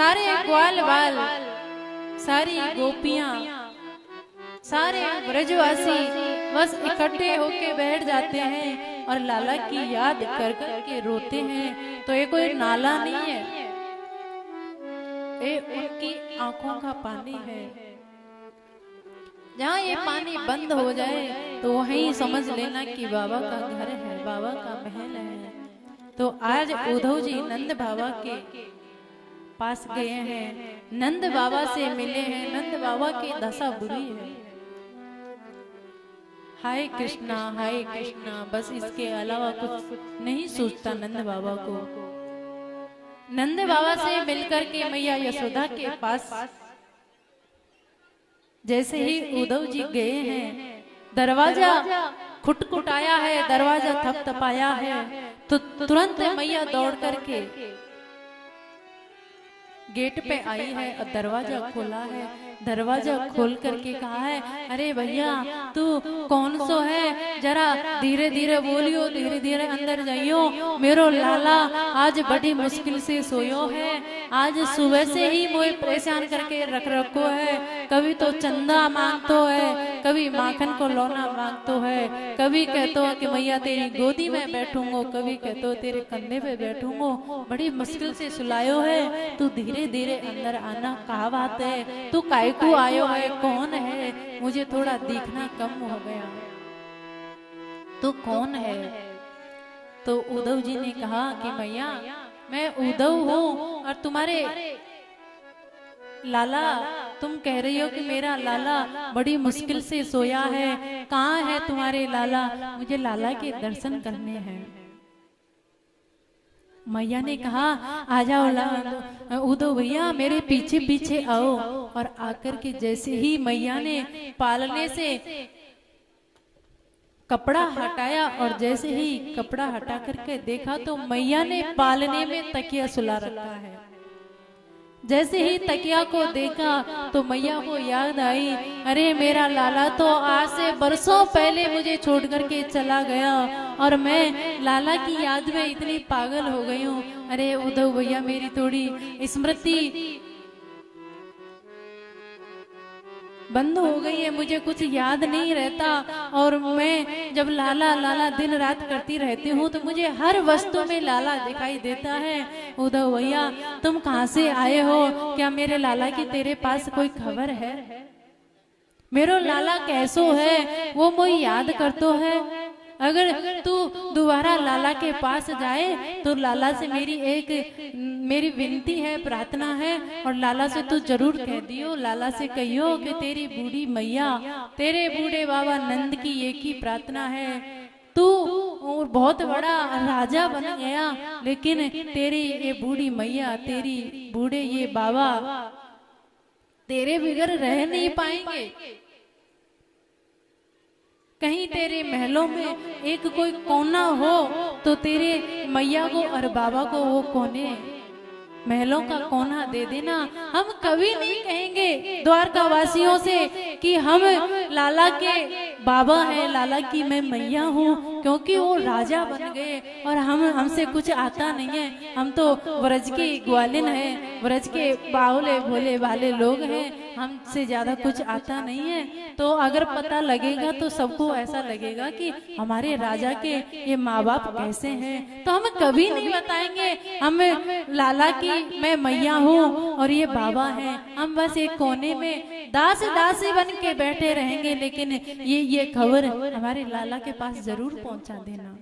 सारे ग्वाल बाल, सारी गोपियां, सारे ब्रजवासी बस इकट्ठे होके बैठ जाते हैं और लाला की याद कर कर के रोते हैं। तो ये कोई नाला नहीं है, ये उनकी आंखों का पानी है। जहाँ ये पानी बंद हो जाए तो वहीं समझ लेना कि बाबा का घर है, बाबा का महल है। तो आज उद्धव जी नंद बाबा के पास गए हैं, नंद बाबा से मिले हैं। नंद बाबा की दशा बुरी है, हाय कृष्णा, बस इसके अलावा कुछ नहीं सोचता नंद बाबा को। नंद बाबा से मिलकर के मैया यशोदा के पास जैसे ही उद्धव जी गए हैं, दरवाजा खुटखुटाया है, दरवाजा थपथपाया है, तो तुरंत मैया दौड़ करके गेट पे आई है और दरवाजा खोला है। दरवाजा खोल करके कहा है, अरे भैया तू कौन सो है, जरा धीरे धीरे बोलियो, धीरे धीरे अंदर जाइयो। मेरो लाला आज बड़ी मुश्किल से सोयो है, आज सुबह से ही मुझे परेशान करके रख रखो है। कभी तो चंदा मांगतो है, कभी माखन को लौना मांगतो है, कभी कहतो कि मैया तेरी गोदी में बैठूंगो, कभी कहतो तेरे कंधे पे बैठूंगो। बड़ी मुश्किल से सुलायो है, तू धीरे धीरे अंदर आना। कहा बात है, तू काय को आयो है, कौन है, मुझे थोड़ा दिखना कम हो गया, तू कौन है। तो उद्धव जी ने कहा कि मैया मैं उद्धव हूँ और तुम्हारे लाला, तुम कह रही हो कि मेरा लाला बड़ी मुश्किल से सोया है, कहाँ है तुम्हारे लाला, मुझे लाला के दर्शन करने हैं। मैया ने कहा आ जाओ उद्धव भैया, मेरे पीछे पीछे आओ। और आकर के जैसे ही मैया ने पालने से कपड़ा हटाया और जैसे ही कपड़ा हटा करके देखा तो मैया ने पालने में तकिया सुला रखा है। जैसे ही तकिया को देखा तो मैया को याद आई, अरे मेरा लाला तो आज से बरसों पहले मुझे छोड़ करके चला गया और मैं लाला की याद में इतनी पागल हो गई हूँ। अरे उद्धव भैया मेरी थोड़ी स्मृति बंद हो गई है, मुझे कुछ याद नहीं रहता और मैं जब लाला लाला दिन रात करती रहती हूँ तो मुझे हर वस्तु में लाला दिखाई देता है। उद्धव भैया तुम कहाँ से आए हो, क्या मेरे लाला की तेरे पास कोई खबर है, मेरो लाला कैसो है, वो मुझे याद करतो है। अगर तू दोबारा लाला के पास जाए तो लाला से मेरी विनती है, प्रार्थना है, और लाला से तू जरूर कह दियो, लाला से कहियो कि तेरी बूढ़ी मैया, तेरे बूढ़े बाबा नंद की एक ही प्रार्थना है, तू बहुत बड़ा राजा बन गया लेकिन तेरी ये बूढ़ी मैया, तेरी बूढ़े ये बाबा तेरे बगैर रह नहीं पाएंगे। कहीं तेरे महलों में एक कोई कोना हो तो तेरे मैया को और बाबा को वो कोने महलों का कोना दे देना। हम कभी नहीं कहेंगे द्वारका वासियों से कि हम लाला के बाबा हैं, लाला की मैं मैया हूँ, क्योंकि वो राजा बन गए और हमसे कुछ आता नहीं है। हम तो व्रज के ग्वालिन हैं, व्रज के बाहुले भोले वाले लोग हैं, हमसे ज्यादा कुछ आता नहीं है। तो अगर पता लगेगा तो सबको ऐसा लगेगा कि हमारे राजा के ये माँ बाप कैसे हैं, तो हम कभी नहीं बताएंगे हम लाला की मैं मैया हूँ और ये बाबा हैं। हम बस एक कोने में दासी बन के बैठे रहेंगे, लेकिन ये खबर हमारे लाला के पास जरूर पहुंचा देना।